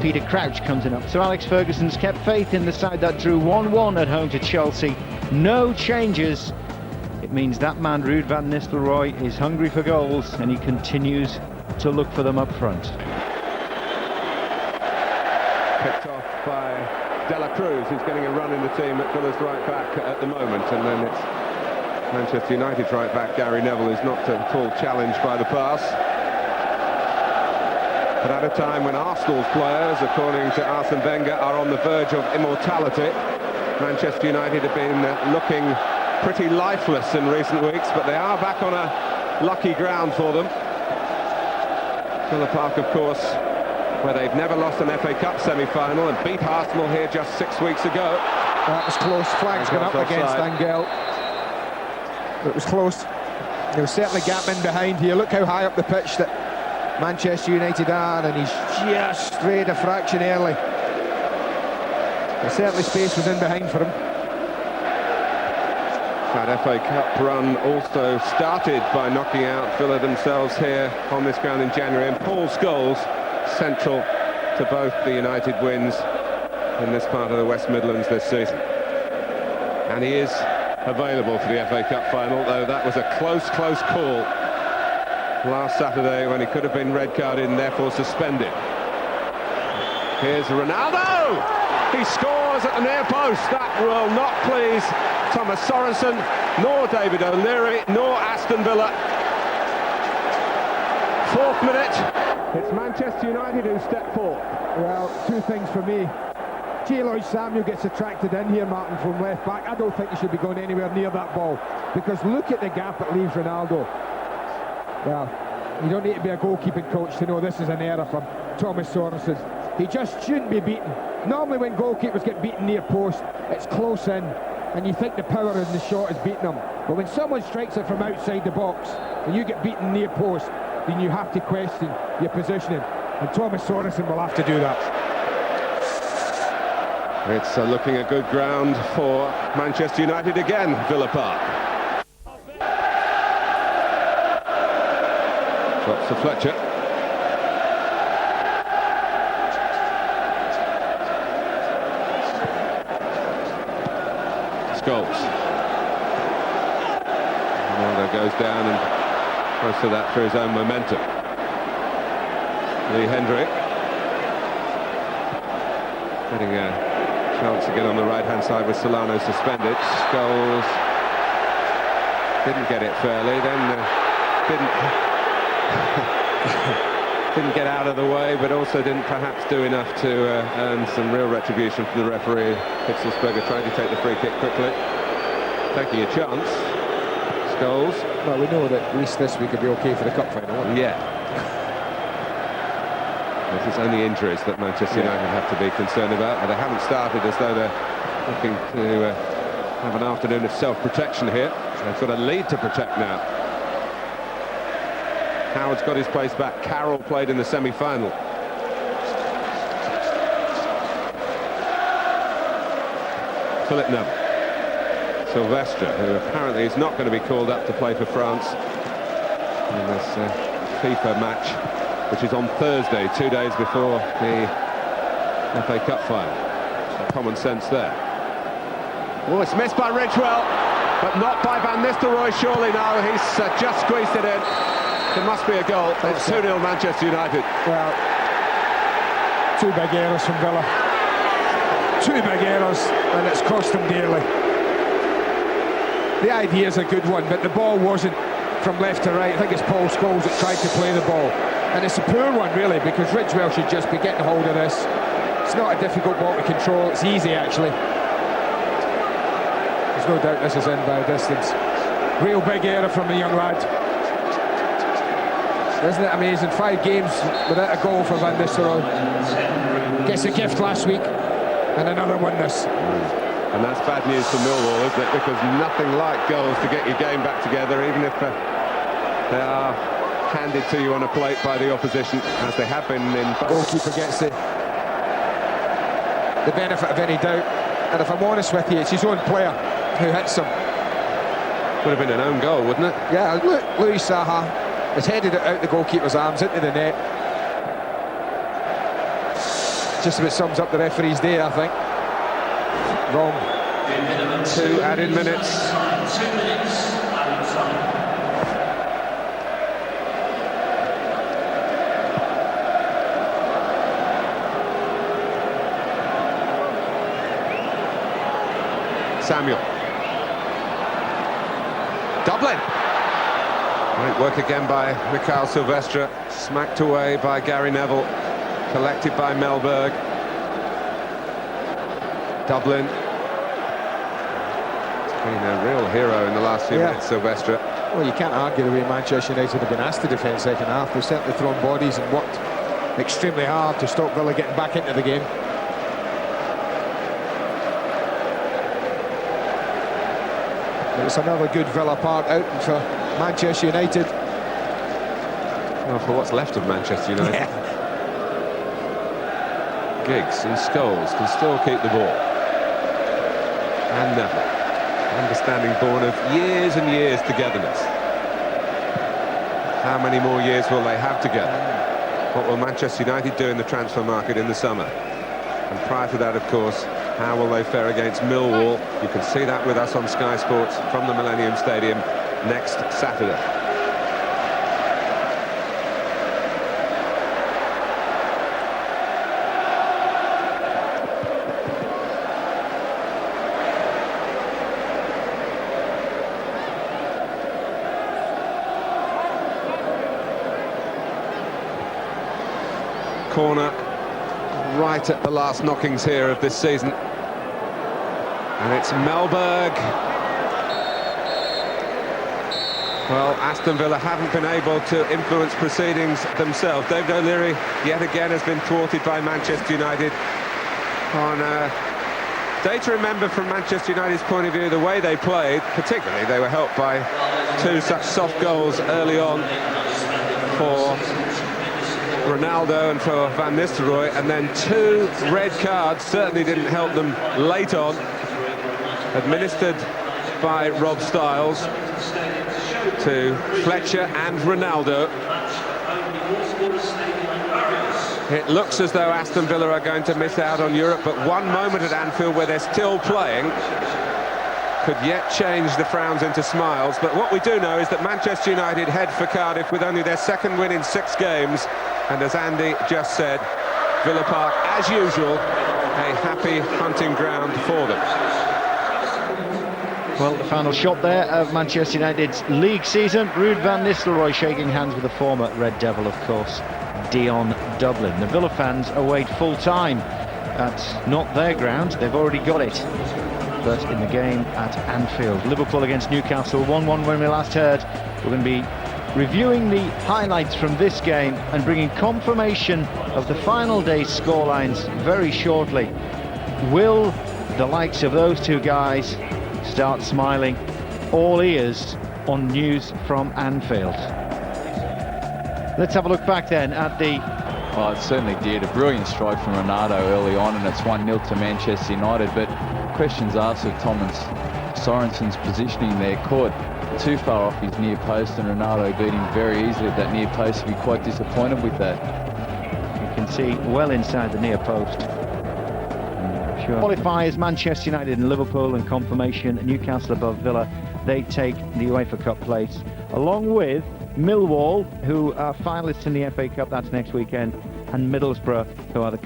Peter Crouch comes in up. So Alex Ferguson's kept faith in the side that drew 1-1 at home to Chelsea. No changes. It means that man, Ruud van Nistelrooy, is hungry for goals, and he continues to look for them up front. Picked off by De La Cruz, who's getting a run in the team at Villa's right back at the moment, and then it's Manchester United's right back, Gary Neville, who's not at all challenged by the pass. But at a time when Arsenal's players, according to Arsene Wenger, are on the verge of immortality, Manchester United have been looking pretty lifeless in recent weeks, but they are back on a lucky ground for them. Villa Park, of course, where they've never lost an FA Cup semi-final and beat Arsenal here just 6 weeks ago. That was close. Flag's gone up against Angel. It was close. There was certainly gap in behind here. Look how high up the pitch that Manchester United are, and he's just strayed a fraction early. But certainly space was in behind for him. That FA Cup run also started by knocking out Villa themselves here on this ground in January, and Paul Scholes central to both the United wins in this part of the West Midlands this season. And he is available for the FA Cup final, though that was a close call last Saturday when he could have been red carded and therefore suspended. Here's Ronaldo! He scores at the near post. That will not please Thomas Sorensen, nor David O'Leary, nor Aston Villa. 4th minute. It's Manchester United who step forward. Well, two things for me. J. Lloyd Samuel gets attracted in here, Martin, from left back. I don't think he should be going anywhere near that ball, because look at the gap it leaves Ronaldo. Well, you don't need to be a goalkeeping coach to know this is an error from Thomas Sorensen. He just shouldn't be beaten. Normally when goalkeepers get beaten near post, it's close in, and you think the power in the shot is beating them. But when someone strikes it from outside the box, and you get beaten near post, then you have to question your positioning. And Thomas Sorensen will have to do that. It's looking a good ground for Manchester United again, Villa Park. Drops to Fletcher. Scholes. Ronaldo goes down and most of that through his own momentum. Lee Hendrick getting a chance to get on the right-hand side with Solano suspended. Scholes didn't get it fairly, then didn't get out of the way, but also didn't perhaps do enough to earn some real retribution from the referee. Hitzelsberger trying to take the free kick quickly, taking a chance. Scholes. Well, we know that at least this week could be okay for the cup final. Yeah. It's only injuries that Manchester United have to be concerned about, but they haven't started as though they're looking to have an afternoon of self-protection here. They've got a lead to protect now. Howard's got his place back. Carroll played in the semi-final. Philip Neville. Sylvestre, who apparently is not going to be called up to play for France in this FIFA match, which is on Thursday, 2 days before the FA Cup final. Some common sense there. Oh, it's missed by Ridgewell, but not by Van Nistelrooy, surely. No, he's just squeezed it in. There must be a goal. It's 2-0 Manchester United. Well, two big errors from Villa. Two big errors, and it's cost them dearly. The idea is a good one, but the ball wasn't from left to right. I think it's Paul Scholes that tried to play the ball. And it's a poor one, really, because Ridgewell should just be getting hold of this. It's not a difficult ball to control. It's easy, actually. There's no doubt this is in by a distance. Real big error from the young lad. Isn't it amazing? 5 games without a goal for Van Nistelrooy. Gets a gift last week, and another one this. And that's bad news for Millwall, isn't it? Because nothing like goals to get your game back together, even if they are handed to you on a plate by the opposition, as they have been in... Goalkeeper gets the benefit of any doubt, and if I'm honest with you, it's his own player who hits him. Would have been an own goal, wouldn't it? Yeah, look, Louis Saha has headed it out the goalkeeper's arms into the net. Just about sums up the referee's day, I think. Wrong. 2 added minutes. Samuel. Dublin. Great work again by Mikhail Silvestre. Smacked away by Gary Neville. Collected by Melberg. Dublin. He's been a real hero in the last few minutes, Silvestre. Well, you can't argue the way Manchester United have been asked to defend second half. They've certainly thrown bodies and worked extremely hard to stop Villa getting back into the game. It's another good Villa part out for Manchester United. Well, for what's left of Manchester United. Yeah. Giggs and Scholes can still keep the ball. And Neville. Understanding born of years and years togetherness. How many more years will they have together? What will Manchester United do in the transfer market in the summer? And prior to that, of course, how will they fare against Millwall? You can see that with us on Sky Sports from the Millennium Stadium next Saturday. Corner right at the last knockings here of this season. And it's Melberg. Well, Aston Villa haven't been able to influence proceedings themselves. David O'Leary, yet again, has been thwarted by Manchester United. On a day to remember from Manchester United's point of view, the way they played, particularly they were helped by 2 such soft goals early on for Ronaldo and for Van Nistelrooy, and then 2 red cards certainly didn't help them late on, administered by Rob Styles to Fletcher and Ronaldo. It looks as though Aston Villa are going to miss out on Europe, but one moment at Anfield where they're still playing could yet change the frowns into smiles. But what we do know is that Manchester United head for Cardiff with only their 2nd win in 6 games. And as Andy just said, Villa Park, as usual, a happy hunting ground for them. Well, the final shot there of Manchester United's league season. Ruud van Nistelrooy shaking hands with the former Red Devil, of course, Dion Dublin. The Villa fans await full-time. That's not their ground, they've already got it. But in the game at Anfield, Liverpool against Newcastle, 1-1 when we last heard. We're going to be reviewing the highlights from this game and bringing confirmation of the final day's scorelines very shortly. Will the likes of those 2 guys start smiling? All ears on news from Anfield. Let's have a look back then at the... Well, it certainly did. A brilliant strike from Ronaldo early on, and it's 1-0 to Manchester United. But questions asked of Thomas Sorensen's positioning there, caught too far off his near post, and Ronaldo beat him very easily at that near post. He'd be quite disappointed with that. You can see well inside the near post. Sure. Qualifiers Manchester United and Liverpool, and confirmation Newcastle above Villa. They take the UEFA Cup place, along with Millwall, who are finalists in the FA Cup, that's next weekend, and Middlesbrough, who are the